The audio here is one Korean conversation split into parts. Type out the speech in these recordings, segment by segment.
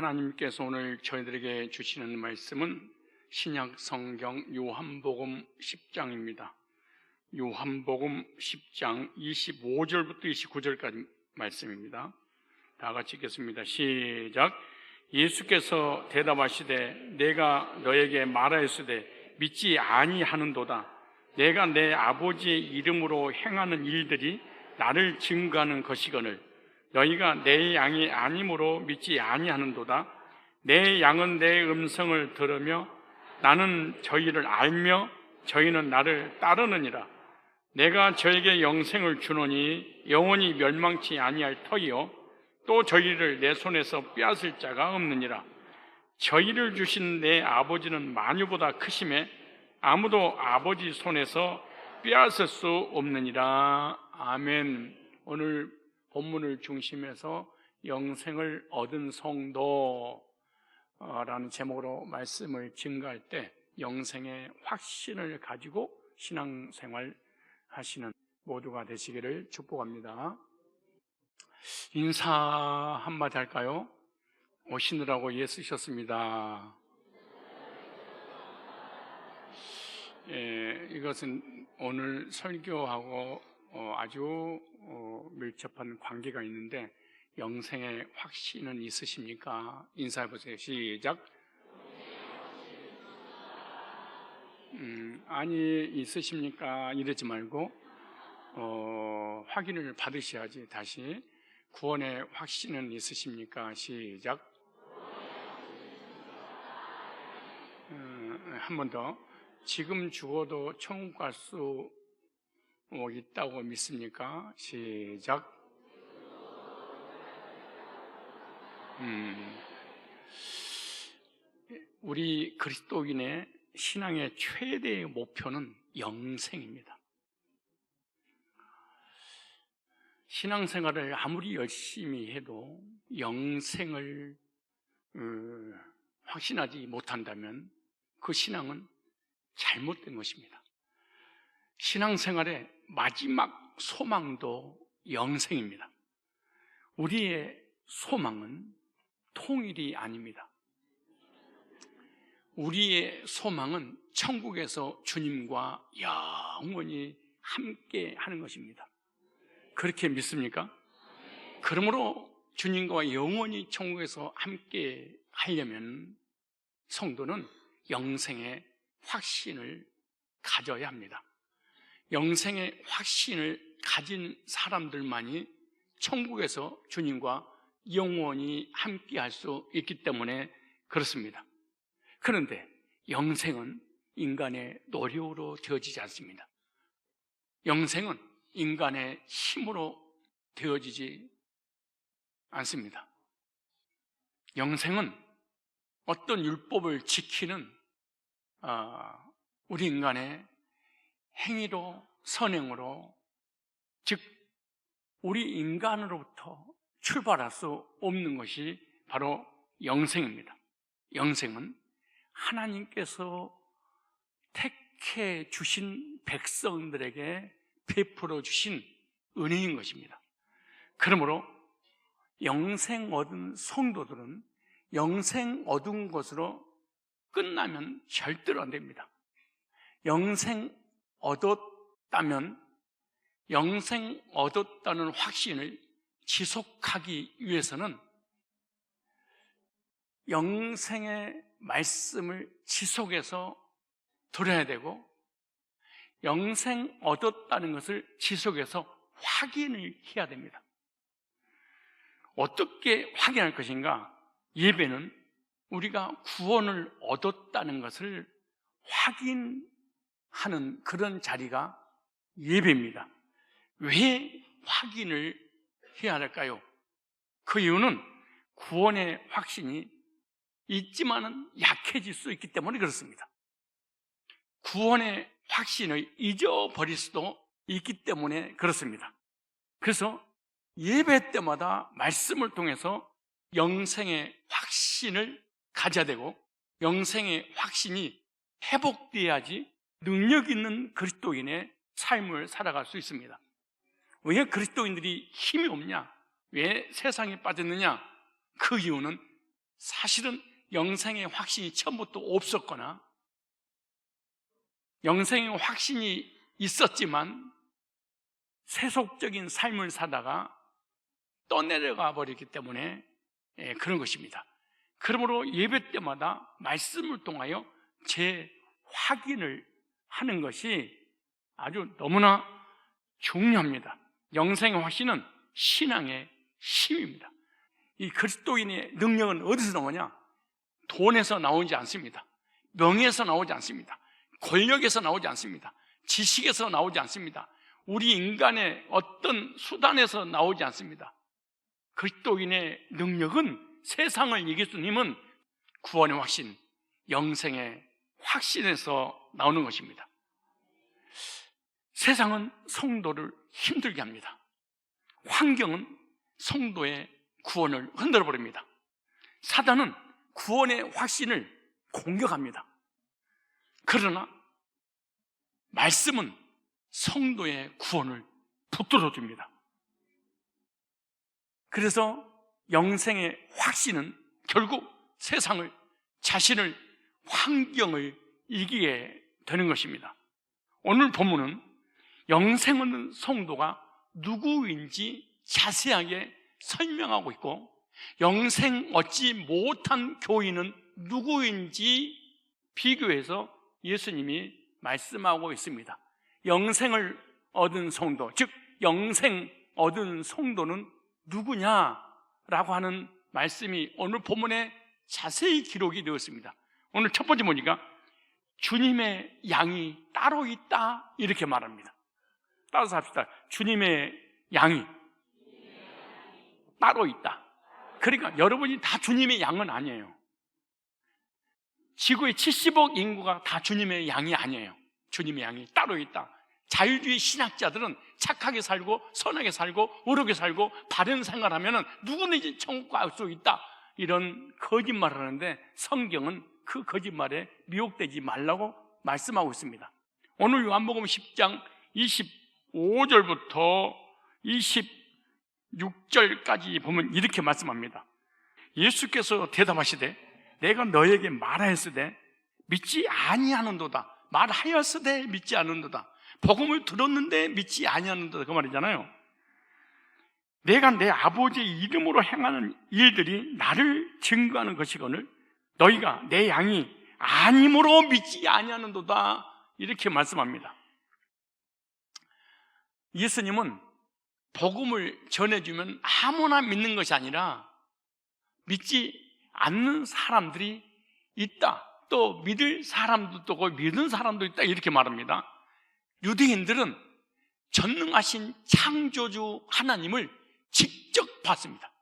하나님께서 오늘 저희들에게 주시는 말씀은 신약 성경 요한복음 10장입니다. 요한복음 10장 25절부터 29절까지 말씀입니다. 다 같이 읽겠습니다. 시작. 예수께서 대답하시되 내가 너에게 말하였으되 믿지 아니하는도다. 내가 내 아버지의 이름으로 행하는 일들이 나를 증거하는 것이거늘 너희가 내 양이 아니므로 믿지 아니하는도다. 내 양은 내 음성을 들으며 나는 저희를 알며 저희는 나를 따르느니라. 내가 저에게 영생을 주노니 영원히 멸망치 아니할 터이요 또 저희를 내 손에서 빼앗을 자가 없느니라. 저희를 주신 내 아버지는 만유보다 크심에 아무도 아버지 손에서 빼앗을 수 없느니라. 아멘. 오늘 본문을 중심해서 영생을 얻은 성도라는 제목으로 말씀을 증거할 때 영생의 확신을 가지고 신앙생활 하시는 모두가 되시기를 축복합니다. 인사 한마디 할까요? 오시느라고 애쓰셨습니다. 이것은 오늘 설교하고 아주 밀접한 관계가 있는데 영생의 확신은 있으십니까? 인사해보세요. 시작. 아니 있으십니까? 이러지 말고 확인을 받으셔야지. 다시 구원의 확신은 있으십니까? 시작. 한 번 더. 지금 죽어도 천국 갈 수 있다고 믿습니까? 시작. 우리 그리스도인의 신앙의 최대의 목표는 영생입니다. 신앙생활을 아무리 열심히 해도 영생을 확신하지 못한다면 그 신앙은 잘못된 것입니다. 신앙생활의 마지막 소망도 영생입니다. 우리의 소망은 통일이 아닙니다. 우리의 소망은 천국에서 주님과 영원히 함께 하는 것입니다. 그렇게 믿습니까? 그러므로 주님과 영원히 천국에서 함께 하려면 성도는 영생의 확신을 가져야 합니다. 영생의 확신을 가진 사람들만이 천국에서 주님과 영원히 함께 할 수 있기 때문에 그렇습니다. 그런데 영생은 인간의 노력으로 되어지지 않습니다. 영생은 인간의 힘으로 되어지지 않습니다. 영생은 어떤 율법을 지키는 우리 인간의 행위로, 선행으로, 즉 우리 인간으로부터 출발할 수 없는 것이 바로 영생입니다. 영생은 하나님께서 택해 주신 백성들에게 베풀어 주신 은혜인 것입니다. 그러므로 영생 얻은 성도들은 영생 얻은 것으로 끝나면 절대로 안 됩니다. 영생 얻었다면 영생 얻었다는 확신을 지속하기 위해서는 영생의 말씀을 지속해서 들어야 되고 영생 얻었다는 것을 지속해서 확인을 해야 됩니다. 어떻게 확인할 것인가? 예배는 우리가 구원을 얻었다는 것을 확인하는 그런 자리가 예배입니다. 왜 확인을 해야 할까요? 그 이유는 구원의 확신이 있지만은 약해질 수 있기 때문에 그렇습니다. 구원의 확신을 잊어버릴 수도 있기 때문에 그렇습니다. 그래서 예배 때마다 말씀을 통해서 영생의 확신을 가져야 되고 영생의 확신이 회복돼야지 능력 있는 그리스도인의 삶을 살아갈 수 있습니다. 왜 그리스도인들이 힘이 없냐? 왜 세상에 빠졌느냐? 그 이유는 사실은 영생의 확신이 처음부터 없었거나 영생의 확신이 있었지만 세속적인 삶을 사다가 떠내려가 버렸기 때문에 그런 것입니다. 그러므로 예배 때마다 말씀을 통하여 재확인을 하는 것이 아주 너무나 중요합니다. 영생의 확신은 신앙의 힘입니다. 이 그리스도인의 능력은 어디서 나오냐? 돈에서 나오지 않습니다. 명예에서 나오지 않습니다. 권력에서 나오지 않습니다. 지식에서 나오지 않습니다. 우리 인간의 어떤 수단에서 나오지 않습니다. 그리스도인의 능력은, 세상을 이길 수 있는 힘은 구원의 확신, 영생의 확신에서 나오는 것입니다. 세상은 성도를 힘들게 합니다. 환경은 성도의 구원을 흔들어 버립니다. 사단은 구원의 확신을 공격합니다. 그러나 말씀은 성도의 구원을 붙들어 줍니다. 그래서 영생의 확신은 결국 세상을, 자신을, 환경을 이기게 되는 것입니다. 오늘 본문은 영생 얻는 성도가 누구인지 자세하게 설명하고 있고, 영생 얻지 못한 교인은 누구인지 비교해서 예수님이 말씀하고 있습니다. 영생을 얻은 성도, 즉 영생 얻은 성도는 누구냐라고 하는 말씀이 오늘 본문에 자세히 기록이 되었습니다. 오늘 첫 번째 보니까 주님의 양이 따로 있다, 이렇게 말합니다. 따라서 합시다. 주님의 양이 따로 있다. 그러니까 여러분이 다 주님의 양은 아니에요. 지구의 70억 인구가 다 주님의 양이 아니에요. 주님의 양이 따로 있다. 자유주의 신학자들은 착하게 살고 선하게 살고 의롭게 살고 바른 생활하면 누구든지 천국 갈 수 있다, 이런 거짓말을 하는데 성경은 그 거짓말에 미혹되지 말라고 말씀하고 있습니다. 오늘 요한복음 10장 25절부터 26절까지 보면 이렇게 말씀합니다. 예수께서 대답하시되 내가 너에게 말하였으되 믿지 아니하는도다. 말하였으되 믿지 않는도다. 복음을 들었는데 믿지 아니하는도다, 그 말이잖아요. 내가 내 아버지의 이름으로 행하는 일들이 나를 증거하는 것이거늘 너희가 내 양이 아님으로 믿지 아니하는도다, 이렇게 말씀합니다. 예수님은 복음을 전해주면 아무나 믿는 것이 아니라 믿지 않는 사람들이 있다, 또 믿을 사람도 있고 믿는 사람도 있다, 이렇게 말합니다. 유대인들은 전능하신 창조주 하나님을 직접 봤습니다.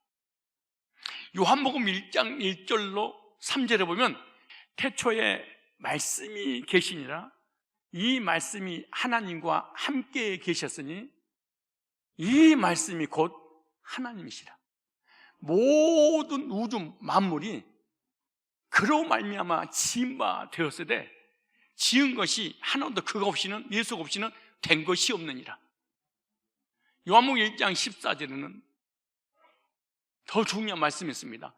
요한복음 1장 1절로 3절에 보면 태초에 말씀이 계시니라, 이 말씀이 하나님과 함께 계셨으니 이 말씀이 곧 하나님이시라. 모든 우주 만물이 그로 말미암아 지은 바 되었으되 지은 것이 하나도 그가 없이는, 예수가 없이는 된 것이 없느니라. 요한복음 1장 14절에는 더 중요한 말씀이 있습니다.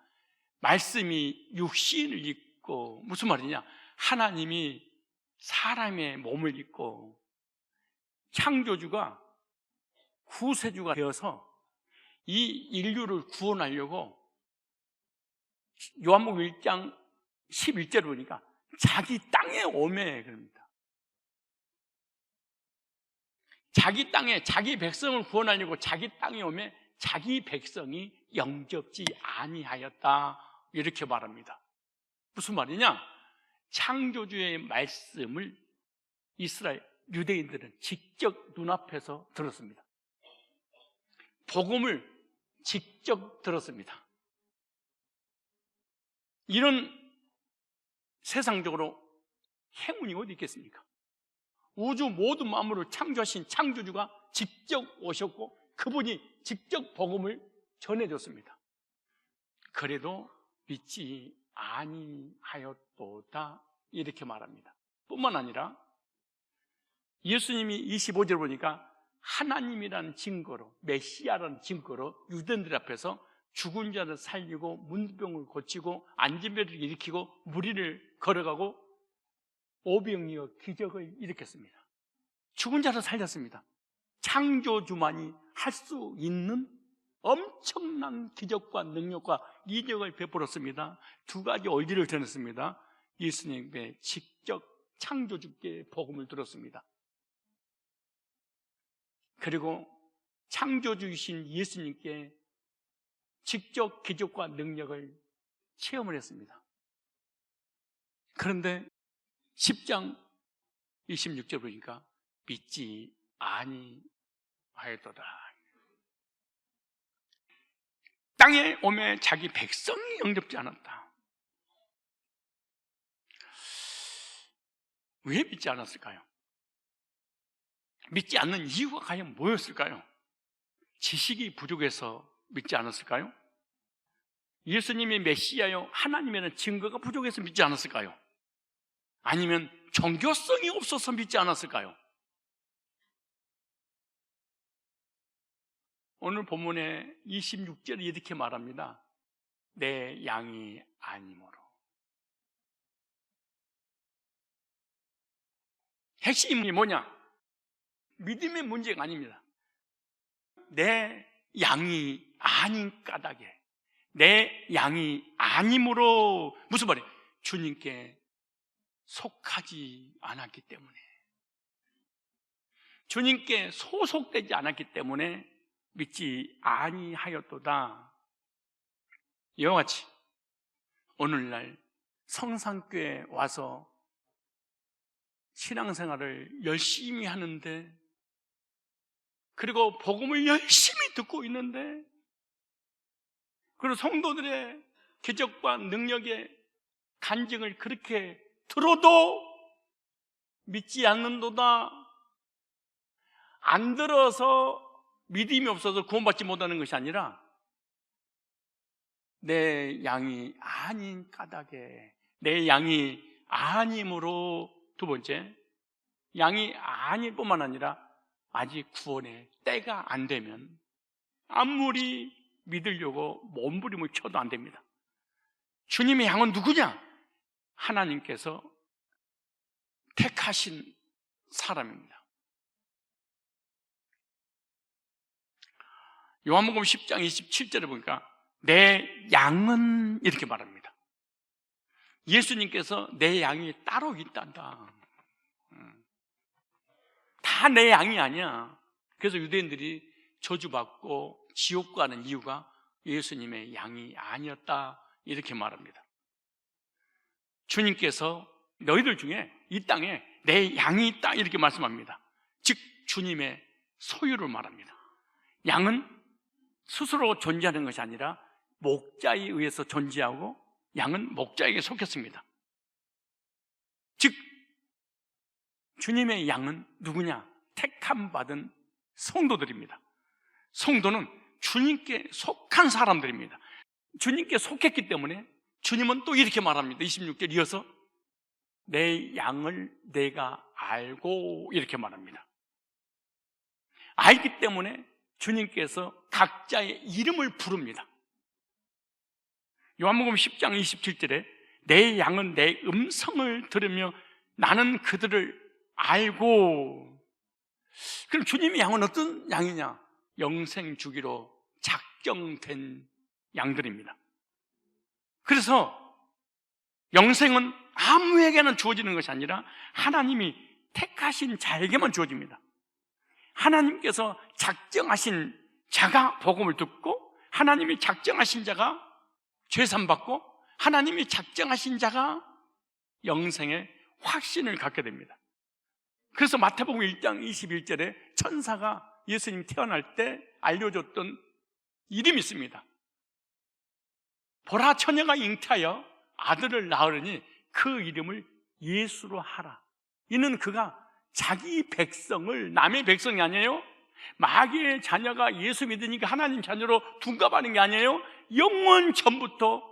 말씀이 육신을 입고, 무슨 말이냐, 하나님이 사람의 몸을 입고 창조주가 구세주가 되어서 이 인류를 구원하려고 요한복음 1장 11절을 보니까 자기 땅에 오매, 그럽니다. 자기 땅에 자기 백성을 구원하려고 자기 땅에 오매 자기 백성이 영접지 아니하였다, 이렇게 말합니다. 무슨 말이냐? 창조주의 말씀을 이스라엘 유대인들은 직접 눈앞에서 들었습니다. 복음을 직접 들었습니다. 이런 세상적으로 행운이 어디 있겠습니까? 우주 모든 만물을 창조하신 창조주가 직접 오셨고 그분이 직접 복음을 전해줬습니다. 그래도 믿지 아니하였도다, 이렇게 말합니다. 뿐만 아니라 예수님이 25절 보니까 하나님이라는 증거로, 메시아라는 증거로 유대인들 앞에서 죽은 자를 살리고 문병을 고치고 안진배를 일으키고 무리를 걸어가고 오병이어 기적을 일으켰습니다. 죽은 자를 살렸습니다. 창조주만이 할 수 있는 엄청난 기적과 능력과 이적을 베풀었습니다. 두 가지 의지를 전했습니다. 예수님의 직접 창조주께 복음을 들었습니다. 그리고 창조주이신 예수님께 직접 기적과 능력을 체험을 했습니다. 그런데 10장 26절 보니까 믿지 아니하였도다. 땅에 오매 자기 백성이 영접지 않았다. 왜 믿지 않았을까요? 믿지 않는 이유가 과연 뭐였을까요? 지식이 부족해서 믿지 않았을까요? 예수님이 메시아요 하나님이라는 증거가 부족해서 믿지 않았을까요? 아니면 종교성이 없어서 믿지 않았을까요? 오늘 본문의 26절에 이렇게 말합니다. 내 양이 아니므로. 핵심이 뭐냐? 믿음의 문제가 아닙니다. 내 양이 아닌 까닭에, 내 양이 아니므로. 무슨 말이에요? 주님께 속하지 않았기 때문에, 주님께 소속되지 않았기 때문에 믿지 아니하였도다. 이와 같이 오늘날 성산교회에 와서 신앙생활을 열심히 하는데, 그리고 복음을 열심히 듣고 있는데, 그리고 성도들의 기적과 능력의 간증을 그렇게 들어도 믿지 않는도다. 안 들어서 믿음이 없어서 구원받지 못하는 것이 아니라 내 양이 아닌 까닭에, 내 양이 아님으로. 두 번째, 양이 아닐 뿐만 아니라 아직 구원의 때가 안 되면 아무리 믿으려고 몸부림을 쳐도 안 됩니다. 주님의 양은 누구냐? 하나님께서 택하신 사람입니다. 요한복음 10장 27절에 보니까 내 양은 이렇게 말합니다. 예수님께서 내 양이 따로 있단다. 다 내 양이 아니야. 그래서 유대인들이 저주받고 지옥 가는 이유가 예수님의 양이 아니었다, 이렇게 말합니다. 주님께서 너희들 중에 이 땅에 내 양이 있다, 이렇게 말씀합니다. 즉 주님의 소유를 말합니다. 양은 스스로 존재하는 것이 아니라 목자에 의해서 존재하고, 양은 목자에게 속했습니다. 즉 주님의 양은 누구냐? 택함 받은 성도들입니다. 성도는 주님께 속한 사람들입니다. 주님께 속했기 때문에 주님은 또 이렇게 말합니다. 26절 이어서 내 양을 내가 알고, 이렇게 말합니다. 알기 때문에 주님께서 각자의 이름을 부릅니다. 요한복음 10장 27절에 내 양은 내 음성을 들으며 나는 그들을 알고. 그럼 주님의 양은 어떤 양이냐? 영생 주기로 작정된 양들입니다. 그래서 영생은 아무에게나 주어지는 것이 아니라 하나님이 택하신 자에게만 주어집니다. 하나님께서 작정하신 자가 복음을 듣고, 하나님이 작정하신 자가 죄산받고, 하나님이 작정하신 자가 영생의 확신을 갖게 됩니다. 그래서 마태복음 1장 21절에 천사가 예수님 태어날 때 알려줬던 이름이 있습니다. 보라, 처녀가 잉태하여 아들을 낳으려니 그 이름을 예수로 하라. 이는 그가 자기 백성을, 남의 백성이 아니에요. 마귀의 자녀가 예수 믿으니까 하나님 자녀로 둔갑하는 게 아니에요. 영원 전부터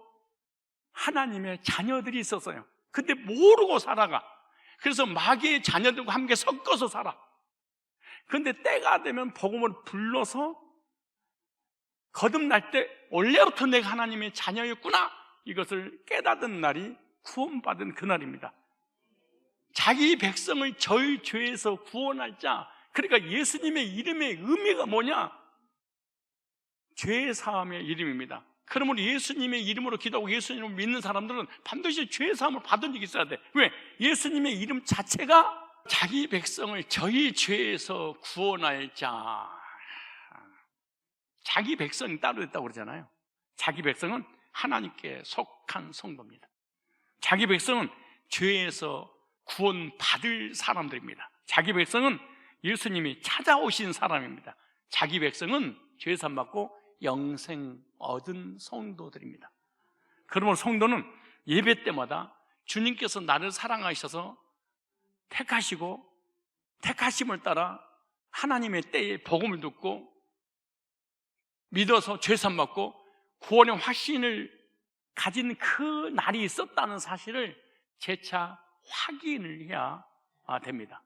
하나님의 자녀들이 있었어요. 근데 모르고 살아가. 그래서 마귀의 자녀들과 함께 섞어서 살아. 그런데 때가 되면 복음을 불러서 거듭날 때 원래부터 내가 하나님의 자녀였구나, 이것을 깨닫은 날이 구원받은 그날입니다. 자기 백성을 저희 죄에서 구원할 자, 그러니까 예수님의 이름의 의미가 뭐냐? 죄 사함의 이름입니다. 그러므로 예수님의 이름으로 기도하고 예수님을 믿는 사람들은 반드시 죄 사함을 받은 적이 있어야 돼. 왜? 예수님의 이름 자체가 자기 백성을 저희 죄에서 구원할 자. 자기 백성이 따로 있다고 그러잖아요. 자기 백성은 하나님께 속한 성도입니다. 자기 백성은 죄에서 구원받을 사람들입니다. 자기 백성은 예수님이 찾아오신 사람입니다. 자기 백성은 죄산 받고 영생 얻은 성도들입니다. 그러므로 성도는 예배 때마다 주님께서 나를 사랑하셔서 택하시고 택하심을 따라 하나님의 때에 복음을 듣고 믿어서 죄산 받고 구원의 확신을 가진 그 날이 있었다는 사실을 재차 확인을 해야 됩니다.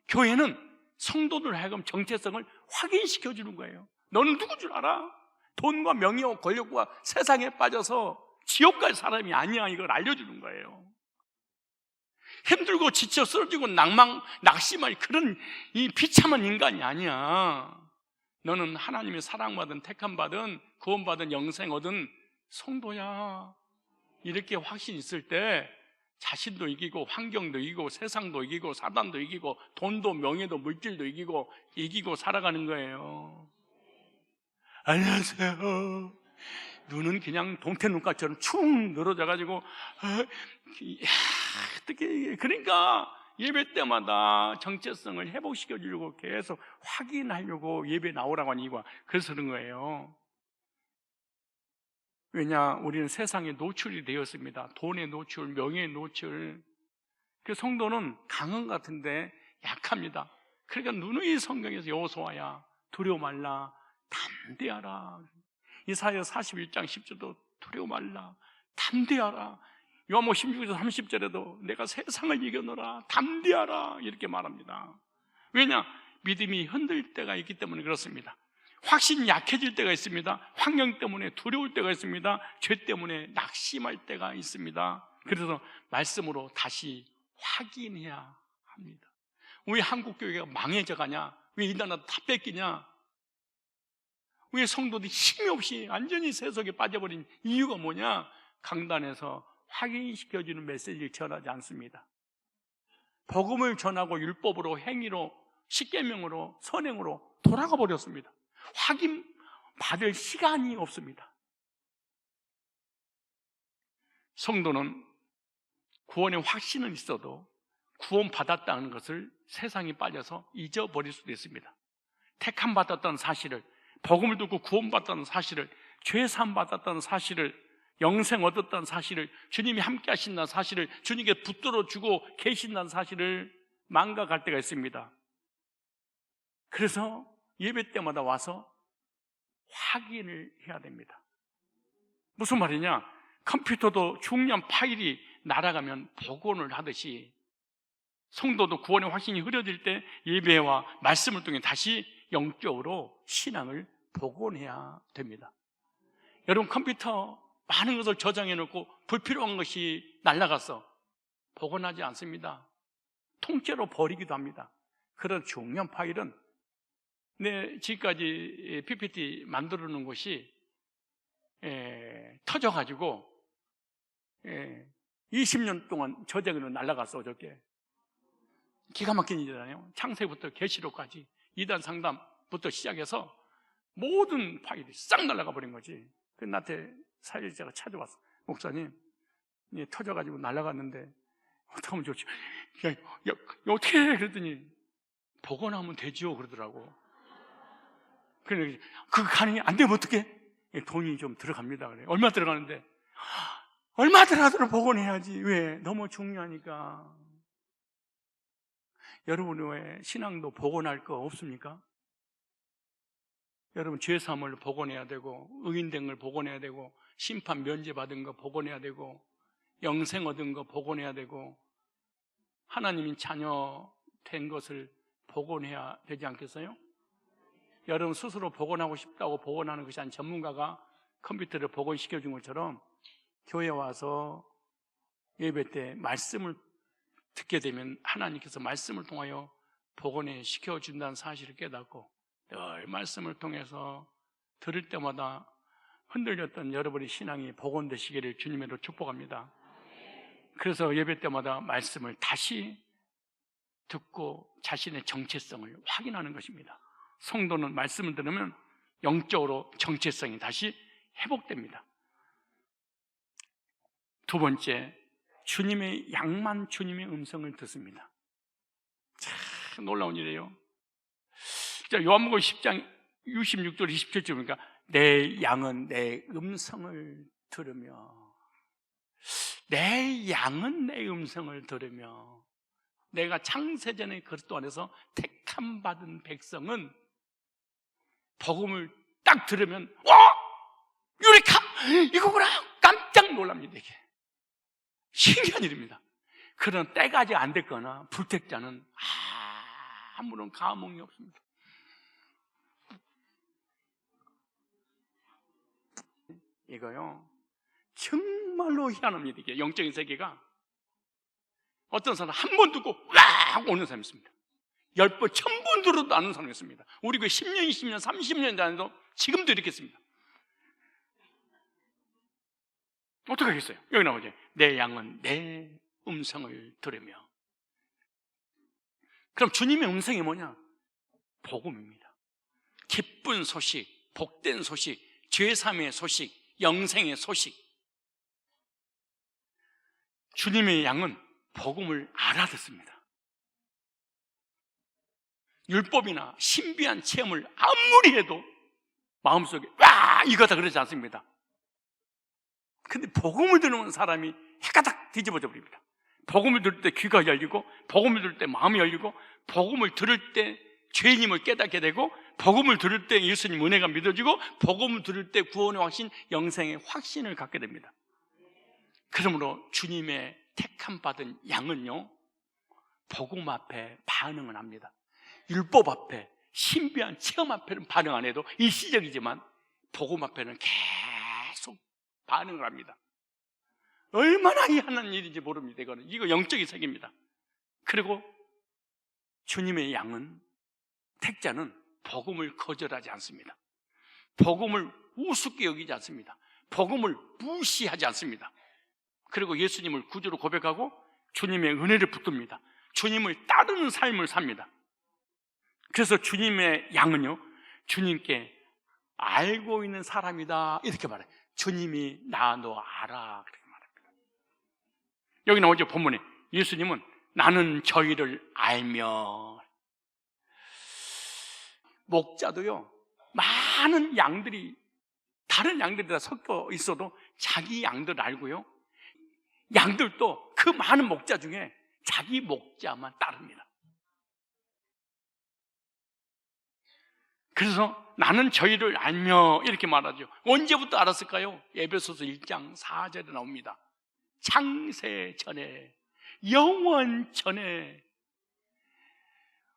교회는 성도들 하여금 정체성을 확인시켜 주는 거예요. 너는 누구 줄 알아? 돈과 명예와 권력과 세상에 빠져서 지옥 갈 사람이 아니야, 이걸 알려주는 거예요. 힘들고 지쳐 쓰러지고 낙심할 그런 이 비참한 인간이 아니야. 너는 하나님의 사랑받은, 택함받은, 구원받은, 영생 얻은 성도야. 이렇게 확신이 있을 때 자신도 이기고 환경도 이기고 세상도 이기고 사단도 이기고 돈도 명예도 물질도 이기고 살아가는 거예요. 안녕하세요. 눈은 그냥 동태눈깔처럼 축 늘어져가지고 어떻게, 그러니까 예배 때마다 정체성을 회복시켜주려고 계속 확인하려고 예배 나오라고 하는 이유가 그래서 그런 거예요. 왜냐, 우리는 세상에 노출이 되었습니다. 돈의 노출, 명예의 노출. 그 성도는 강한 것 같은데 약합니다. 그러니까 누누이 성경에서 여호수아야 두려워 말라, 담대하라. 이사야 41장 10절도 두려워 말라, 담대하라. 요한복음 16장 30절에도 내가 세상을 이겨노라, 담대하라, 이렇게 말합니다. 왜냐? 믿음이 흔들릴 때가 있기 때문에 그렇습니다. 확신이 약해질 때가 있습니다. 환경 때문에 두려울 때가 있습니다. 죄 때문에 낙심할 때가 있습니다. 그래서 말씀으로 다시 확인해야 합니다. 왜 한국교회가 망해져 가냐? 왜 이 나라 다 뺏기냐? 왜 성도들이 힘이 없이 완전히 세속에 빠져버린 이유가 뭐냐? 강단에서 확인시켜주는 메시지를 전하지 않습니다. 복음을 전하고 율법으로, 행위로, 십계명으로, 선행으로 돌아가 버렸습니다. 확인 받을 시간이 없습니다. 성도는 구원의 확신은 있어도 구원 받았다는 것을 세상에 빠져서 잊어버릴 수도 있습니다. 택함 받았다는 사실을, 복음을 듣고 구원 받았다는 사실을, 죄 사함 받았다는 사실을, 영생 얻었다는 사실을, 주님이 함께 하신다는 사실을, 주님께 붙들어 주고 계신다는 사실을 망각할 때가 있습니다. 그래서 예배 때마다 와서 확인을 해야 됩니다. 무슨 말이냐? 컴퓨터도 중요한 파일이 날아가면 복원을 하듯이 성도도 구원의 확신이 흐려질 때 예배와 말씀을 통해 다시 영적으로 신앙을 복원해야 됩니다. 여러분, 컴퓨터 많은 것을 저장해 놓고 불필요한 것이 날아가서 복원하지 않습니다. 통째로 버리기도 합니다. 그런 중요한 파일은 지금까지 PPT 만들어 놓은 것이 터져가지고 20년 동안 저장으로 날아갔어. 어저께 기가 막힌 일이잖아요. 창세부터 계시록까지 2단 상담부터 시작해서 모든 파일이 싹 날아가 버린 거지. 그 나한테 사회자가 찾아왔어. 목사님, 터져가지고 날아갔는데 어떻게 하면 좋지? 야, 어떻게 해? 그랬더니 복원하면 되죠 그러더라고. 그래, 그거 가능해? 안 되면 어떡해? 돈이 좀 들어갑니다. 그래. 얼마 들어가는데? 얼마 들어가도록 복원해야지. 왜? 너무 중요하니까. 여러분, 왜 신앙도 복원할 거 없습니까? 여러분, 죄사함을 복원해야 되고, 의인된 걸 복원해야 되고, 심판 면제받은 거 복원해야 되고, 영생 얻은 거 복원해야 되고, 하나님의 자녀 된 것을 복원해야 되지 않겠어요? 여러분 스스로 복원하고 싶다고 복원하는 것이 아닌 전문가가 컴퓨터를 복원시켜 준 것처럼 교회 와서 예배 때 말씀을 듣게 되면 하나님께서 말씀을 통하여 복원해 시켜준다는 사실을 깨닫고 늘 말씀을 통해서 들을 때마다 흔들렸던 여러분의 신앙이 복원되시기를 주님으로 축복합니다. 그래서 예배 때마다 말씀을 다시 듣고 자신의 정체성을 확인하는 것입니다. 성도는 말씀을 들으면 영적으로 정체성이 다시 회복됩니다. 두 번째, 주님의 양만 주님의 음성을 듣습니다. 참 놀라운 일이에요. 요한복음 10장 66절 27절 보니까 내 양은 내 음성을 들으며, 내 양은 내 음성을 들으며, 내가 창세전에 그리스도 안에서 택함 받은 백성은 복음을 딱 들으면 유레카! 이거구나! 깜짝 놀랍니다. 이게 신기한 일입니다. 그런 때가 아직 안 됐거나 불택자는 아무런 감흥이 없습니다. 이거요 정말로 희한합니다. 이게 영적인 세계가 어떤 사람 한 번 듣고 와 오는 사람이 있습니다. 10번, 1000번 들어도 아는 사람이 있습니다. 우리 그 10년, 20년, 30년 전에도 지금도 이렇게 했습니다. 어떻게 하겠어요? 여기 나오죠. 내 양은 내 음성을 들으며. 그럼 주님의 음성이 뭐냐? 복음입니다. 기쁜 소식, 복된 소식, 죄사함의 소식, 영생의 소식. 주님의 양은 복음을 알아듣습니다. 율법이나 신비한 체험을 아무리 해도 마음속에 이거다 그러지 않습니다. 근데 복음을 들으면 사람이 해가닥 뒤집어져 버립니다. 복음을 들을 때 귀가 열리고, 복음을 들을 때 마음이 열리고, 복음을 들을 때 죄인임을 깨닫게 되고, 복음을 들을 때 예수님 은혜가 믿어지고, 복음을 들을 때 구원의 확신, 영생의 확신을 갖게 됩니다. 그러므로 주님의 택함 받은 양은요 복음 앞에 반응을 합니다. 율법 앞에, 신비한 체험 앞에는 반응 안 해도 일시적이지만 복음 앞에는 계속 반응을 합니다. 얼마나 희한한 일인지 모릅니다. 이거 영적인 세계입니다. 그리고 주님의 양은, 택자는 복음을 거절하지 않습니다. 복음을 우습게 여기지 않습니다. 복음을 무시하지 않습니다. 그리고 예수님을 구주로 고백하고 주님의 은혜를 붙듭니다. 주님을 따르는 삶을 삽니다. 그래서 주님의 양은요 주님께 알고 있는 사람이다 이렇게 말해요. 주님이 나 너 알아 그렇게 말합니다. 여기 나오죠. 본문에 예수님은 나는 저희를 알며. 목자도요 많은 양들이, 다른 양들이 다 섞여 있어도 자기 양들 알고요, 양들도 그 많은 목자 중에 자기 목자만 따릅니다. 그래서 나는 저희를 알며 이렇게 말하죠. 언제부터 알았을까요? 에베소서 1장 4절에 나옵니다. 창세 전에, 영원 전에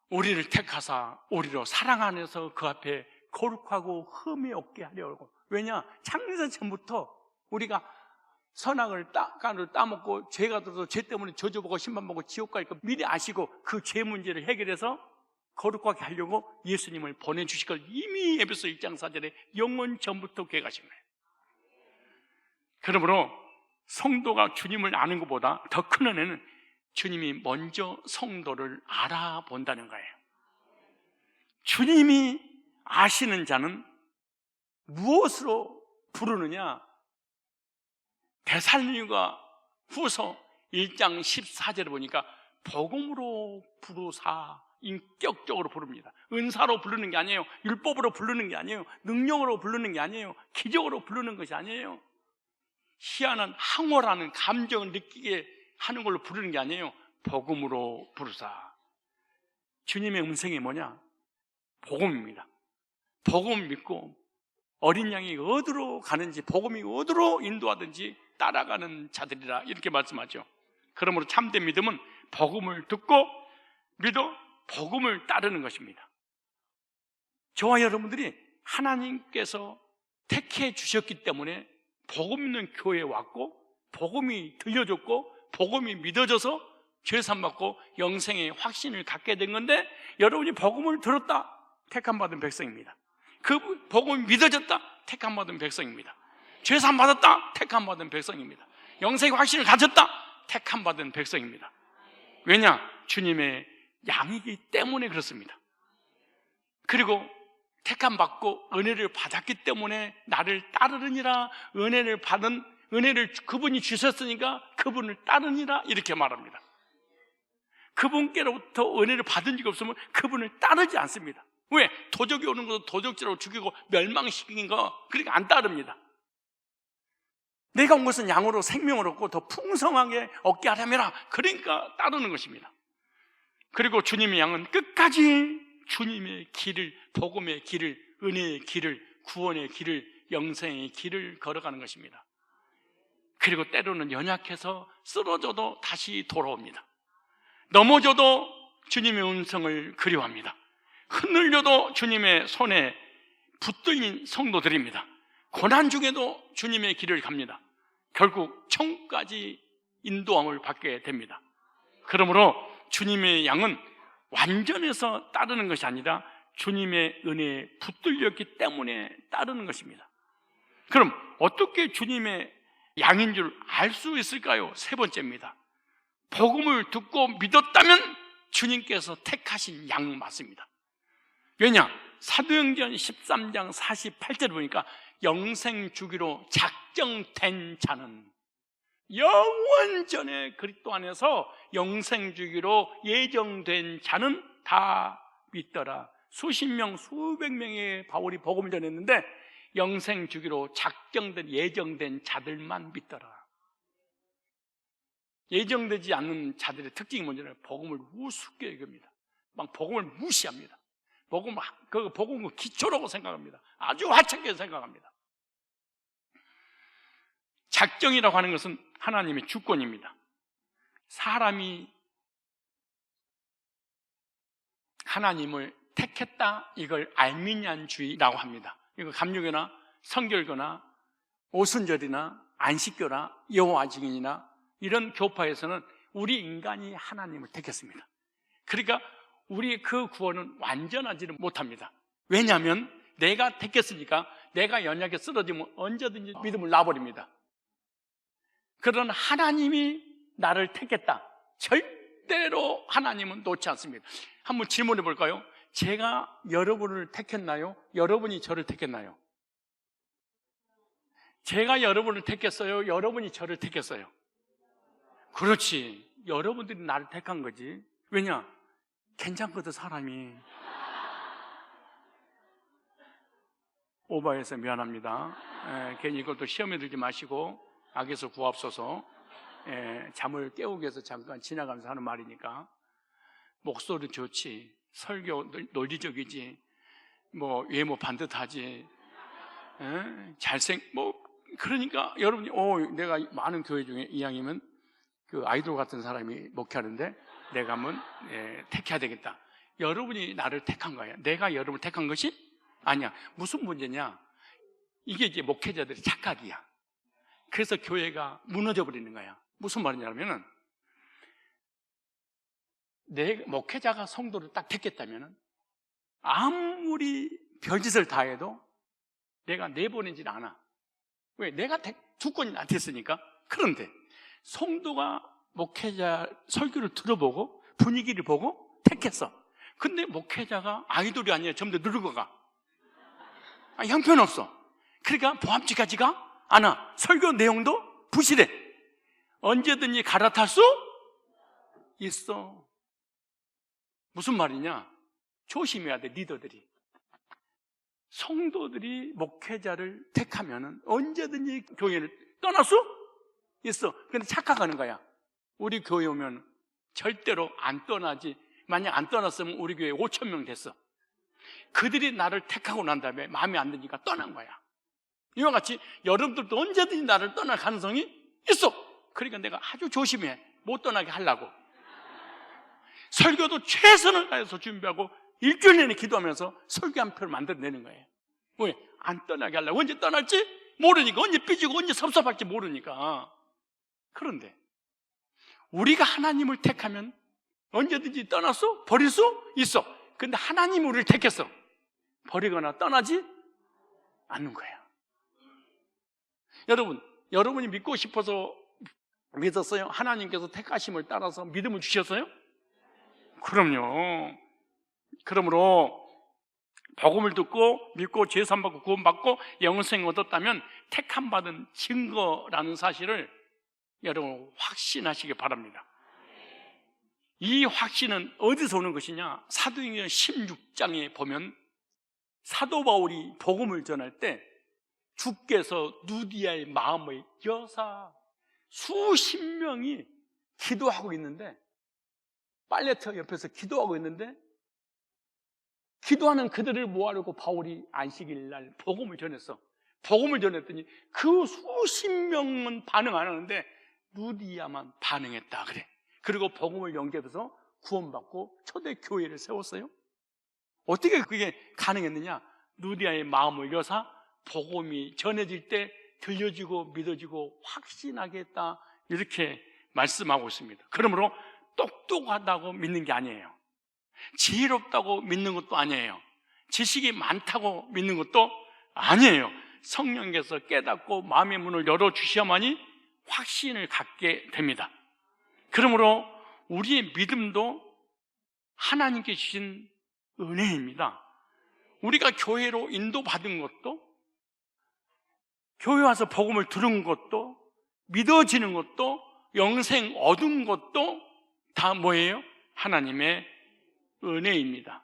우리를 택하사 우리로 사랑 안에서 그 앞에 거룩하고 흠이 없게 하려고. 왜냐? 창세 전부터 우리가 선악을 따먹고 죄가 들어서 죄 때문에 저주보고 심판받고 지옥 갈 거 미리 아시고 그 죄 문제를 해결해서 거룩하게 하려고 예수님을 보내주실 걸 이미 에베소 1장 4절에 영원 전부터 계획하신 거예요. 그러므로 성도가 주님을 아는 것보다 더 큰 은혜는 주님이 먼저 성도를 알아본다는 거예요. 주님이 아시는 자는 무엇으로 부르느냐? 데살로니가 후서 1장 14절에 보니까 복음으로 부르사, 인격적으로 부릅니다. 은사로 부르는 게 아니에요. 율법으로 부르는 게 아니에요. 능력으로 부르는 게 아니에요. 기적으로 부르는 것이 아니에요. 희한한 항호라는 감정을 느끼게 하는 걸로 부르는 게 아니에요. 복음으로 부르사. 주님의 음성이 뭐냐? 복음입니다. 복음 믿고 어린 양이 어디로 가는지, 복음이 어디로 인도하든지 따라가는 자들이라 이렇게 말씀하죠. 그러므로 참된 믿음은 복음을 듣고 믿어 복음을 따르는 것입니다. 저와 여러분들이 하나님께서 택해 주셨기 때문에 복음 있는 교회에 왔고, 복음이 들려줬고, 복음이 믿어져서 죄산 받고 영생의 확신을 갖게 된 건데, 여러분이 복음을 들었다, 택함 받은 백성입니다. 그 복음이 믿어졌다, 택함 받은 백성입니다. 죄산 받았다, 택함 받은 백성입니다. 영생의 확신을 가졌다, 택함 받은 백성입니다. 왜냐? 주님의 양이기 때문에 그렇습니다. 그리고 택함 받고 은혜를 받았기 때문에 나를 따르느니라, 은혜를 그분이 주셨으니까 그분을 따르니라, 이렇게 말합니다. 그분께로부터 은혜를 받은 적이 없으면 그분을 따르지 않습니다. 왜? 도적이 오는 것도 도적질하고 죽이고 멸망시킨 거, 그러니까 안 따릅니다. 내가 온 것은 양으로 생명을 얻고 더 풍성하게 얻게 하려면, 그러니까 따르는 것입니다. 그리고 주님의 양은 끝까지 주님의 길을, 복음의 길을, 은혜의 길을, 구원의 길을, 영생의 길을 걸어가는 것입니다. 그리고 때로는 연약해서 쓰러져도 다시 돌아옵니다. 넘어져도 주님의 음성을 그리워합니다. 흔들려도 주님의 손에 붙들린 성도들입니다. 고난 중에도 주님의 길을 갑니다. 결국 천국까지 인도함을 받게 됩니다. 그러므로 주님의 양은 완전해서 따르는 것이 아니라 주님의 은혜에 붙들렸기 때문에 따르는 것입니다. 그럼 어떻게 주님의 양인 줄 알 수 있을까요? 세 번째입니다. 복음을 듣고 믿었다면 주님께서 택하신 양 맞습니다. 왜냐? 사도행전 13장 48절을 보니까 영생 주기로 작정된 자는, 영원전에 그리스도 안에서 영생 주기로 예정된 자는 다 믿더라. 수십 명, 수백 명의 바울이 복음을 전했는데 영생 주기로 작정된, 예정된 자들만 믿더라. 예정되지 않는 자들의 특징이 뭔지는 복음을 우습게 여깁니다. 막 복음을 무시합니다. 복음은 기초라고 생각합니다. 아주 하찮게 생각합니다. 작정이라고 하는 것은 하나님의 주권입니다. 사람이 하나님을 택했다, 이걸 알미냐주의라고 합니다. 이거 감리교나 성결교나 오순절이나 안식교나 여호와 증인이나 이런 교파에서는 우리 인간이 하나님을 택했습니다. 그러니까 우리의 그 구원은 완전하지는 못합니다. 왜냐하면 내가 택했으니까 내가 연약에 쓰러지면 언제든지 믿음을 놔버립니다. 그러나 하나님이 나를 택했다, 절대로 하나님은 놓지 않습니다. 한번 질문해 볼까요? 제가 여러분을 택했나요? 여러분이 저를 택했나요? 제가 여러분을 택했어요? 여러분이 저를 택했어요? 그렇지, 여러분들이 나를 택한 거지. 왜냐? 괜찮거든, 사람이. 오바해서 미안합니다. 괜히 이것도 시험에 들지 마시고 악에서 구하옵소서. 잠을 깨우기 위해서 잠깐 지나가면서 하는 말이니까. 목소리 좋지, 설교 논리적이지, 뭐 외모 반듯하지, 그러니까 여러분이 내가 많은 교회 중에 이왕이면 그 아이돌 같은 사람이 목회하는데 내가 한번 택해야 되겠다. 여러분이 나를 택한 거야. 내가 여러분을 택한 것이 아니야. 무슨 문제냐? 이게 이제 목회자들의 착각이야. 그래서 교회가 무너져 버리는 거야. 무슨 말이냐면은, 내 목회자가 성도를 딱 택했다면은 아무리 별짓을 다 해도 내가 내보내질 않아. 왜? 내가 주권이 나한테 있으니까. 그런데 성도가 목회자 설교를 들어보고 분위기를 보고 택했어. 근데 목회자가 아이돌이 아니라 점점 늙어가. 형편없어. 그러니까 보암직하지가 않아. 설교 내용도 부실해. 언제든지 갈아탈 수 있어. 무슨 말이냐? 조심해야 돼, 리더들이. 성도들이 목회자를 택하면 언제든지 교회를 떠날 수 있어. 근데 착각하는 거야. 우리 교회 오면 절대로 안 떠나지. 만약 안 떠났으면 우리 교회 5,000명 됐어. 그들이 나를 택하고 난 다음에 마음에 안 드니까 떠난 거야. 이와 같이 여러분들도 언제든지 나를 떠날 가능성이 있어. 그러니까 내가 아주 조심해. 못 떠나게 하려고. 설교도 최선을 다해서 준비하고 일주일 내내 기도하면서 설교 한 표를 만들어내는 거예요. 왜? 안 떠나게 하려고. 언제 떠날지 모르니까, 언제 삐지고 언제 섭섭할지 모르니까. 그런데 우리가 하나님을 택하면 언제든지 떠나서 버릴 수 있어. 근데 하나님이 우리를 택했어. 버리거나 떠나지 않는 거야. 여러분이 믿고 싶어서 믿었어요? 하나님께서 택하심을 따라서 믿음을 주셨어요? 그럼요. 그러므로 복음을 듣고 믿고 죄사함 받고 구원받고 영생 얻었다면 택함 받은 증거라는 사실을 여러분 확신하시기 바랍니다. 이 확신은 어디서 오는 것이냐? 사도행전 16장에 보면 사도 바울이 복음을 전할 때 주께서 누디아의 마음을 여사 수십 명이 기도하고 있는데, 빨래터 옆에서 기도하고 있는데, 기도하는 그들을 모아놓고 바울이 안식일 날 복음을 전했어. 복음을 전했더니 그 수십 명은 반응 안 하는데 누디아만 반응했다 그래. 그리고 복음을 연결해서 구원받고 초대 교회를 세웠어요. 어떻게 그게 가능했느냐? 누디아의 마음을 여사 복음이 전해질 때 들려지고 믿어지고 확신하게 했다, 이렇게 말씀하고 있습니다. 그러므로 똑똑하다고 믿는 게 아니에요. 지혜롭다고 믿는 것도 아니에요. 지식이 많다고 믿는 것도 아니에요. 성령께서 깨닫고 마음의 문을 열어주셔야만이 확신을 갖게 됩니다. 그러므로 우리의 믿음도 하나님께 주신 은혜입니다. 우리가 교회로 인도받은 것도, 교회 와서 복음을 들은 것도, 믿어지는 것도, 영생 얻은 것도 다 뭐예요? 하나님의 은혜입니다.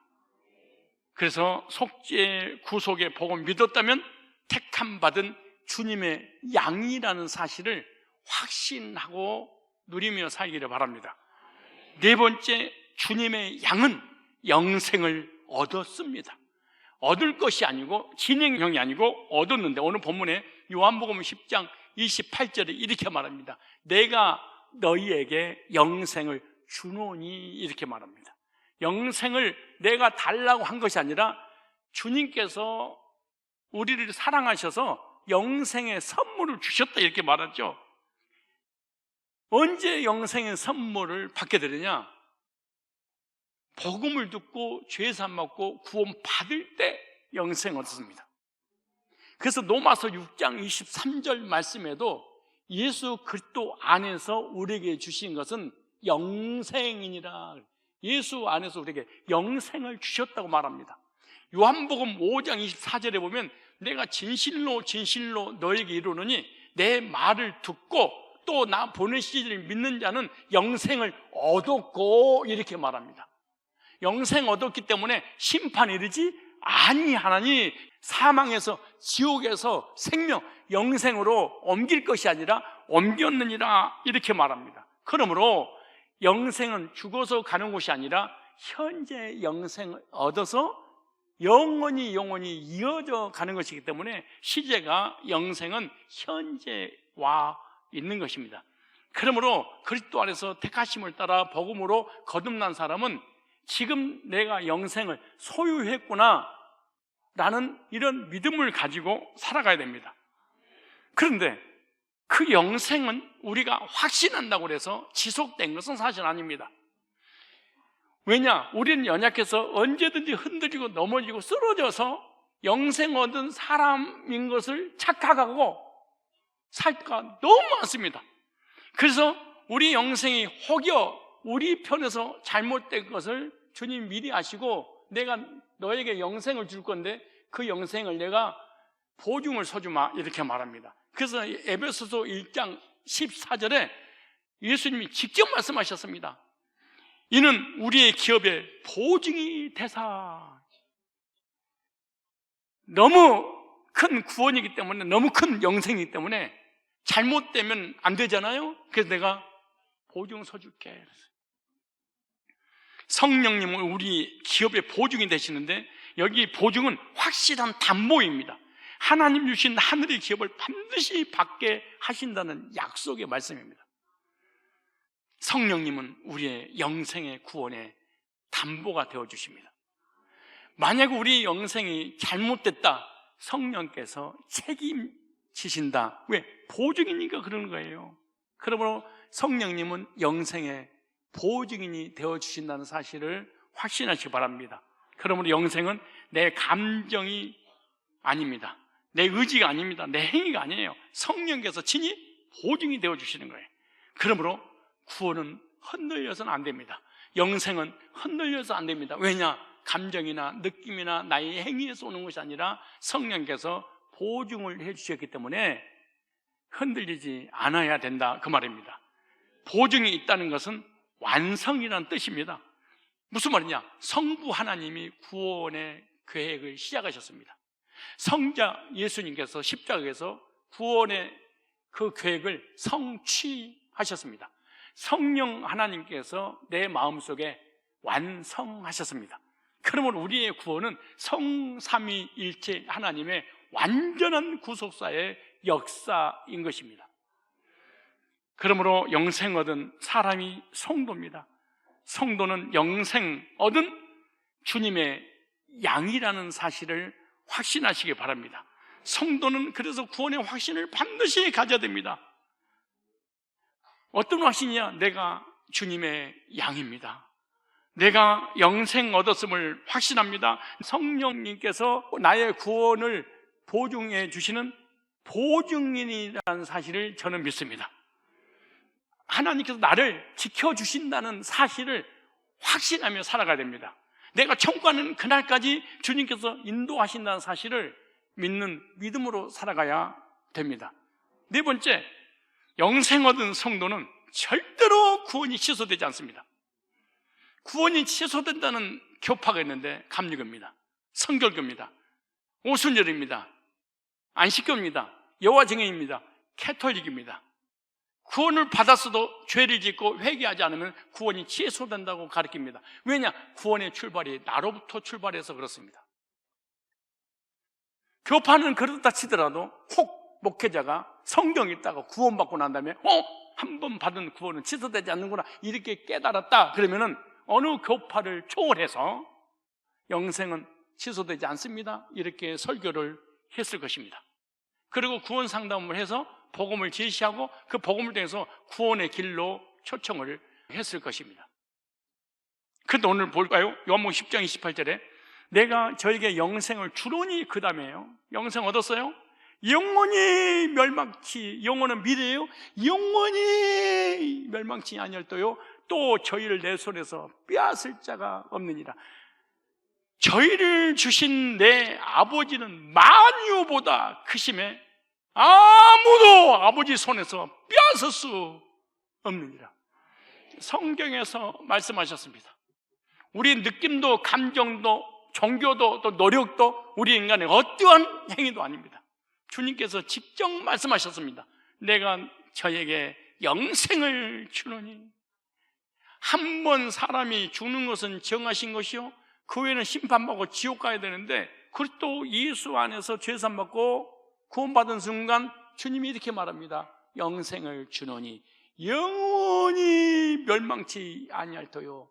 그래서 속죄 구속의 복음 믿었다면 택함 받은 주님의 양이라는 사실을 확신하고 누리며 살기를 바랍니다. 네 번째, 주님의 양은 영생을 얻었습니다. 얻을 것이 아니고 진행형이 아니고 얻었는데, 오늘 본문에 요한복음 10장 28절에 이렇게 말합니다. 내가 너희에게 영생을 주노니, 이렇게 말합니다. 영생을 내가 달라고 한 것이 아니라 주님께서 우리를 사랑하셔서 영생의 선물을 주셨다, 이렇게 말하죠. 언제 영생의 선물을 받게 되느냐? 복음을 듣고 죄사함 받고 구원 받을 때 영생 얻습니다. 그래서 로마서 6장 23절 말씀에도 예수 그리스도 안에서 우리에게 주신 것은 영생이니라. 예수 안에서 우리에게 영생을 주셨다고 말합니다. 요한복음 5장 24절에 보면 내가 진실로 진실로 너에게 이르노니 내 말을 듣고 또 나 보내시기를 믿는 자는 영생을 얻었고, 이렇게 말합니다. 영생 얻었기 때문에 심판에 이르지 아니하나니, 사망에서 지옥에서 생명 영생으로 옮길 것이 아니라 옮겼느니라, 이렇게 말합니다. 그러므로 영생은 죽어서 가는 곳이 아니라 현재 영생을 얻어서 영원히 이어져 가는 것이기 때문에 시제가 영생은 현재 와 있는 것입니다. 그러므로 그리스도 안에서 택하심을 따라 복음으로 거듭난 사람은 지금 내가 영생을 소유했구나 라는 이런 믿음을 가지고 살아가야 됩니다. 그런데 그 영생은 우리가 확신한다고 해서 지속된 것은 사실 아닙니다. 왜냐? 우리는 연약해서 언제든지 흔들리고 넘어지고 쓰러져서 영생 얻은 사람인 것을 착각하고 살 때가 너무 많습니다. 그래서 우리 영생이 혹여 우리 편에서 잘못된 것을 주님 미리 아시고 내가 너에게 영생을 줄 건데 그 영생을 내가 보증을 서주마, 이렇게 말합니다. 그래서 에베소서 1장 14절에 예수님이 직접 말씀하셨습니다. 이는 우리의 기업의 보증이 되사. 너무 큰 구원이기 때문에, 너무 큰 영생이기 때문에 잘못되면 안 되잖아요. 그래서 내가 보증 서줄게. 성령님은 우리 기업의 보증이 되시는데, 여기 보증은 확실한 담보입니다. 하나님 주신 하늘의 기업을 반드시 받게 하신다는 약속의 말씀입니다. 성령님은 우리의 영생의 구원의 담보가 되어주십니다. 만약 우리 영생이 잘못됐다, 성령께서 책임지신다. 왜? 보증이니까 그러는 거예요. 그러므로 성령님은 영생의 보증인이 되어주신다는 사실을 확신하시기 바랍니다. 그러므로 영생은 내 감정이 아닙니다. 내 의지가 아닙니다. 내 행위가 아니에요. 성령께서 친히 보증이 되어주시는 거예요. 그러므로 구원은 흔들려서는 안 됩니다. 영생은 흔들려서 안 됩니다. 왜냐? 감정이나 느낌이나 나의 행위에서 오는 것이 아니라 성령께서 보증을 해주셨기 때문에 흔들리지 않아야 된다, 그 말입니다. 보증이 있다는 것은 완성이라는 뜻입니다. 무슨 말이냐? 성부 하나님이 구원의 계획을 시작하셨습니다. 성자 예수님께서 십자가에서 구원의 그 계획을 성취하셨습니다. 성령 하나님께서 내 마음속에 완성하셨습니다. 그러므로 우리의 구원은 성삼위일체 하나님의 완전한 구속사의 역사인 것입니다. 그러므로 영생 얻은 사람이 성도입니다. 성도는 영생 얻은 주님의 양이라는 사실을 확신하시기 바랍니다. 성도는 그래서 구원의 확신을 반드시 가져야 됩니다. 어떤 확신이냐? 내가 주님의 양입니다. 내가 영생 얻었음을 확신합니다. 성령님께서 나의 구원을 보증해 주시는 보증인이라는 사실을 저는 믿습니다. 하나님께서 나를 지켜주신다는 사실을 확신하며 살아가야 됩니다. 내가 천국 가는 그날까지 주님께서 인도하신다는 사실을 믿는 믿음으로 살아가야 됩니다. 네 번째, 영생 얻은 성도는 절대로 구원이 취소되지 않습니다. 구원이 취소된다는 교파가 있는데 감리교입니다. 성결교입니다. 오순절입니다. 안식교입니다. 여호와증인입니다. 캐톨릭입니다. 구원을 받았어도 죄를 짓고 회개하지 않으면 구원이 취소된다고 가르칩니다. 왜냐? 구원의 출발이 나로부터 출발해서 그렇습니다. 교파는 그렇다 치더라도 혹 목회자가 성경 읽다가 구원받고 난 다음에 한 번 받은 구원은 취소되지 않는구나 이렇게 깨달았다 그러면은 어느 교파를 초월해서 영생은 취소되지 않습니다 이렇게 설교를 했을 것입니다. 그리고 구원 상담을 해서 복음을 제시하고 그 복음을 통해서 구원의 길로 초청을 했을 것입니다. 그런데 오늘 볼까요? 요한복음 10장 28절에 내가 저에게 영생을 주노니, 그 다음에요, 영생 얻었어요? 영원히 멸망치, 영원은 미래예요. 영원히 멸망치 아니할도요 또 저희를 내 손에서 빼앗을 자가 없느니라. 저희를 주신 내 아버지는 만유보다 크심에 아무도 아버지 손에서 빼앗을 수 없느니라. 성경에서 말씀하셨습니다. 우리 느낌도 감정도 종교도 또 노력도 우리 인간의 어떠한 행위도 아닙니다. 주님께서 직접 말씀하셨습니다. 내가 저에게 영생을 주노니. 한 번 사람이 죽는 것은 정하신 것이요 그 외에는 심판받고 지옥 가야 되는데 그리고 또 예수 안에서 죄산받고 구원받은 순간 주님이 이렇게 말합니다. 영생을 주노니 영원히 멸망치 아니할터요.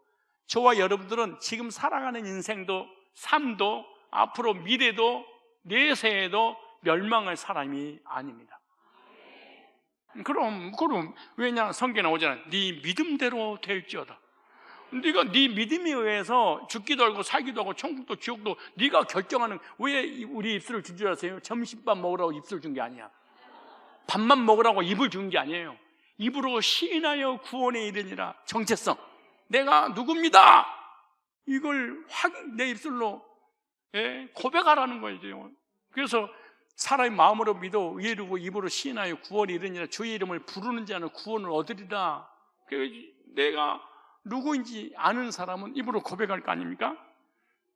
저와 여러분들은 지금 살아가는 인생도 삶도 앞으로 미래도 내세에도 멸망할 사람이 아닙니다. 그럼 왜냐? 성경에 나오잖아요. 네 믿음대로 될지어다. 네가 네 믿음에 의해서 죽기도 하고 살기도 하고 천국도 지옥도 네가 결정하는. 왜 우리 입술을 준 줄 아세요? 점심밥 먹으라고 입술 준 게 아니야. 밥만 먹으라고 입을 준 게 아니에요. 입으로 시인하여 구원에 이르니라. 정체성, 내가 누굽니다 이걸 내 입술로 고백하라는 거죠. 그래서 사람이 마음으로 믿어 의로 입으로 시인하여 구원에 이르니라. 주의 이름을 부르는 자는 구원을 얻으리라. 내가 누구인지 아는 사람은 입으로 고백할 거 아닙니까?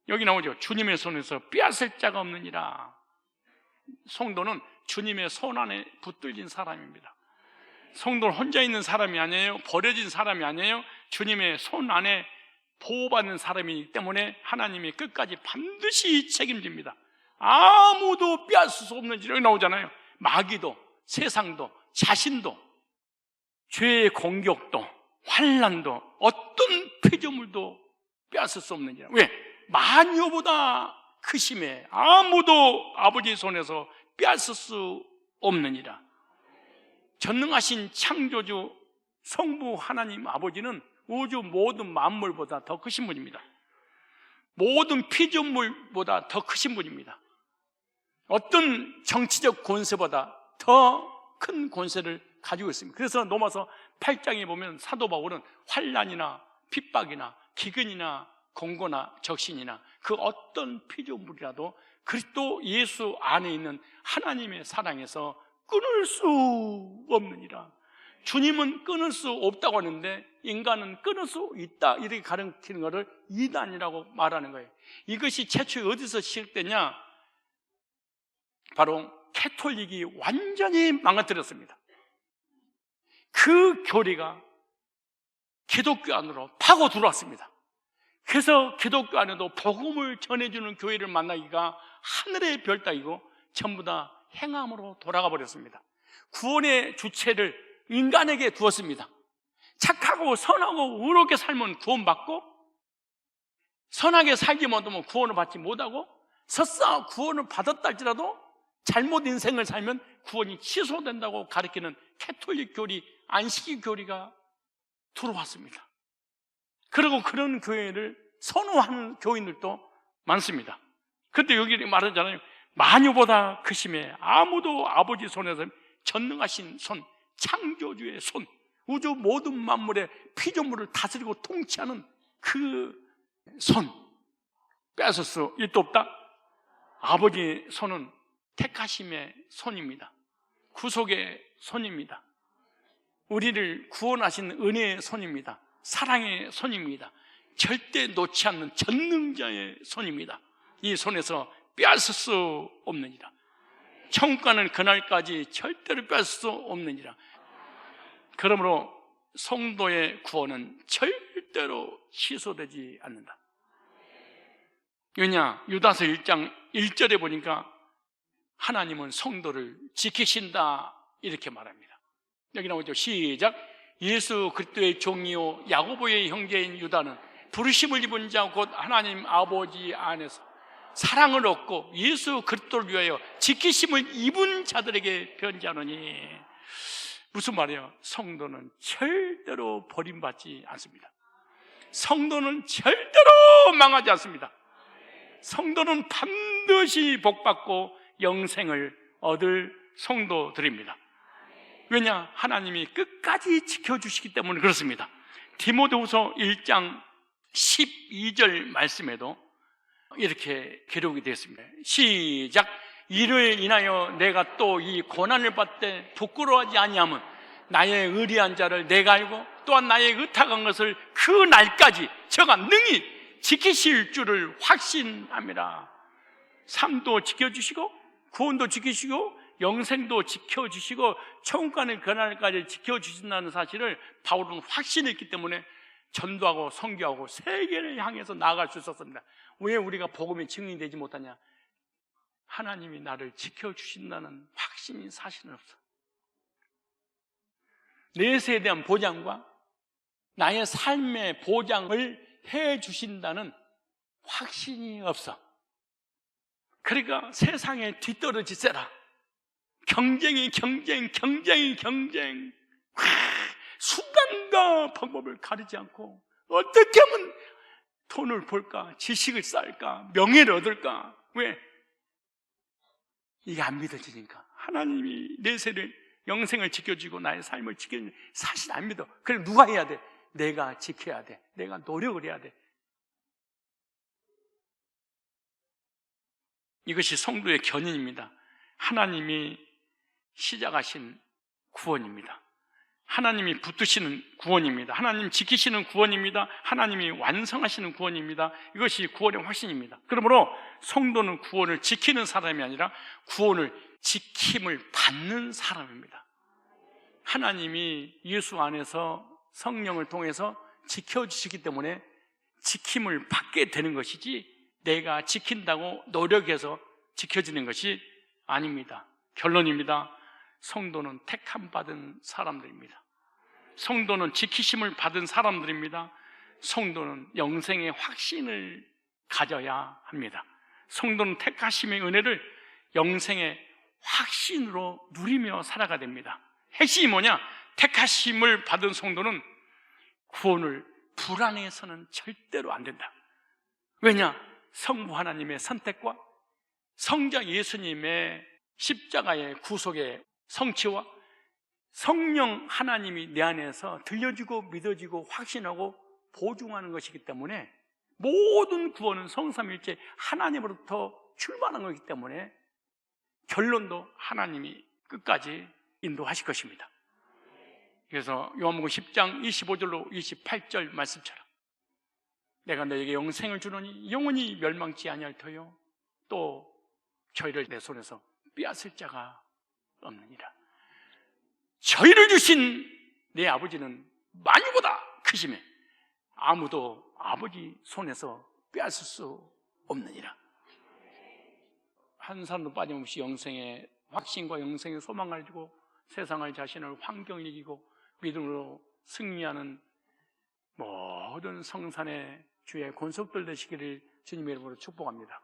여기 나오죠. 주님의 손에서 빼앗을 자가 없느니라. 성도는 주님의 손 안에 붙들린 사람입니다. 성도는 혼자 있는 사람이 아니에요. 버려진 사람이 아니에요. 주님의 손 안에 보호받는 사람이기 때문에 하나님이 끝까지 반드시 책임집니다. 아무도 빼앗을 수 없는지 여기 나오잖아요. 마귀도 세상도 자신도 죄의 공격도 환난도 어떤 피조물도 빼앗을 수 없느니라. 왜? 만유보다 크심에 아무도 아버지 손에서 빼앗을 수 없느니라. 전능하신 창조주 성부 하나님 아버지는 우주 모든 만물보다 더 크신 분입니다. 모든 피조물보다 더 크신 분입니다. 어떤 정치적 권세보다 더 큰 권세를 가지고 있습니다. 그래서 로마서 8장에 보면 사도 바울은 환난이나 핍박이나 기근이나 공고나 적신이나 그 어떤 피조물이라도 그리스도 예수 안에 있는 하나님의 사랑에서 끊을 수 없느니라. 주님은 끊을 수 없다고 하는데 인간은 끊을 수 있다, 이렇게 가르치는 것을 이단이라고 말하는 거예요. 이것이 최초에 어디서 시작되냐? 바로 캐톨릭이 완전히 망가뜨렸습니다. 그 교리가 기독교 안으로 파고 들어왔습니다. 그래서 기독교 안에도 복음을 전해주는 교회를 만나기가 하늘의 별 따기고 전부 다 행함으로 돌아가 버렸습니다. 구원의 주체를 인간에게 두었습니다. 착하고 선하고 의롭게 살면 구원받고, 선하게 살지 못하면 구원을 받지 못하고, 설사 구원을 받았다 할지라도 잘못 인생을 살면 구원이 취소된다고 가르치는 캐톨릭 교리, 안식일 교리가 들어왔습니다. 그리고 그런 교회를 선호하는 교인들도 많습니다. 그런데 여기 말하잖아요. 만유보다 크심에 아무도 아버지 손에서 전능하신 손, 창조주의 손, 우주 모든 만물의 피조물을 다스리고 통치하는 그 손 빼앗을 수 있도 없다. 아버지의 손은 택하심의 손입니다. 구속의 손입니다. 우리를 구원하신 은혜의 손입니다. 사랑의 손입니다. 절대 놓지 않는 전능자의 손입니다. 이 손에서 빼앗을 수 없느니라. 천국 가는 그날까지 절대로 빼앗을 수 없느니라. 그러므로 성도의 구원은 절대로 취소되지 않는다. 왜냐? 유다서 1장 1절에 보니까 하나님은 성도를 지키신다 이렇게 말합니다. 여기 나오죠. 시작. 예수 그리스도의 종이요 야고보의 형제인 유다는 부르심을 입은 자 곧 하나님 아버지 안에서 사랑을 얻고 예수 그리스도를 위하여 지키심을 입은 자들에게 변자노니. 무슨 말이에요? 성도는 절대로 버림받지 않습니다. 성도는 절대로 망하지 않습니다. 성도는 반드시 복받고 영생을 얻을 성도들입니다. 왜냐? 하나님이 끝까지 지켜주시기 때문에 그렇습니다. 디모데후서 1장 12절 말씀에도 이렇게 기록이 되어 있습니다. 시작. 이를 인하여 내가 또 이 고난을 받되 부끄러워하지 아니하면 나의 의리한 자를 내가 알고 또한 나의 의탁한 것을 그 날까지 저가 능히 지키실 줄을 확신함이라. 삶도 지켜주시고 구원도 지키시고 영생도 지켜주시고 천국 가는 그날까지 지켜주신다는 사실을 바울은 확신했기 때문에 전도하고 선교하고 세계를 향해서 나아갈 수 있었습니다. 왜 우리가 복음의 증인이 되지 못하냐? 하나님이 나를 지켜주신다는 확신이 사실은 없어. 내세에 대한 보장과 나의 삶의 보장을 해주신다는 확신이 없어. 그러니까 세상에 뒤떨어지세라. 경쟁이 경쟁. 수단과 방법을 가리지 않고 어떻게 하면 돈을 벌까, 지식을 쌓을까, 명예를 얻을까. 왜? 이게 안 믿어지니까. 하나님이 내 세를 영생을 지켜주고 나의 삶을 지키는 사실 안 믿어. 그래 누가 해야 돼? 내가 지켜야 돼. 내가 노력을 해야 돼. 이것이 성도의 견인입니다. 하나님이 시작하신 구원입니다. 하나님이 붙드시는 구원입니다. 하나님 지키시는 구원입니다. 하나님이 완성하시는 구원입니다. 이것이 구원의 확신입니다. 그러므로 성도는 구원을 지키는 사람이 아니라 구원을 지킴을 받는 사람입니다. 하나님이 예수 안에서 성령을 통해서 지켜주시기 때문에 지킴을 받게 되는 것이지 내가 지킨다고 노력해서 지켜지는 것이 아닙니다. 결론입니다. 성도는 택함 받은 사람들입니다. 성도는 지키심을 받은 사람들입니다. 성도는 영생의 확신을 가져야 합니다. 성도는 택하심의 은혜를 영생의 확신으로 누리며 살아가야 됩니다. 핵심이 뭐냐? 택하심을 받은 성도는 구원을 불안해서는 절대로 안 된다. 왜냐? 성부 하나님의 선택과 성자 예수님의 십자가의 구속의 성취와 성령 하나님이 내 안에서 들려지고 믿어지고 확신하고 보증하는 것이기 때문에 모든 구원은 성삼일체 하나님으로부터 출발한 것이기 때문에 결론도 하나님이 끝까지 인도하실 것입니다. 그래서 요한복음 10장 25절로 28절 말씀처럼 내가 너에게 영생을 주노니 영원히 멸망치 아니할 터요 또 저희를 내 손에서 빼앗을 자가 없느니라. 저희를 주신 내 아버지는 만유보다 크심에 아무도 아버지 손에서 빼앗을 수 없느니라. 한 사람도 빠짐없이 영생의 확신과 영생의 소망을 가지고 세상을 자신을 환경을 이기고 믿음으로 승리하는 모든 성산의 주의 권속들 되시기를 주님의 이름으로 축복합니다.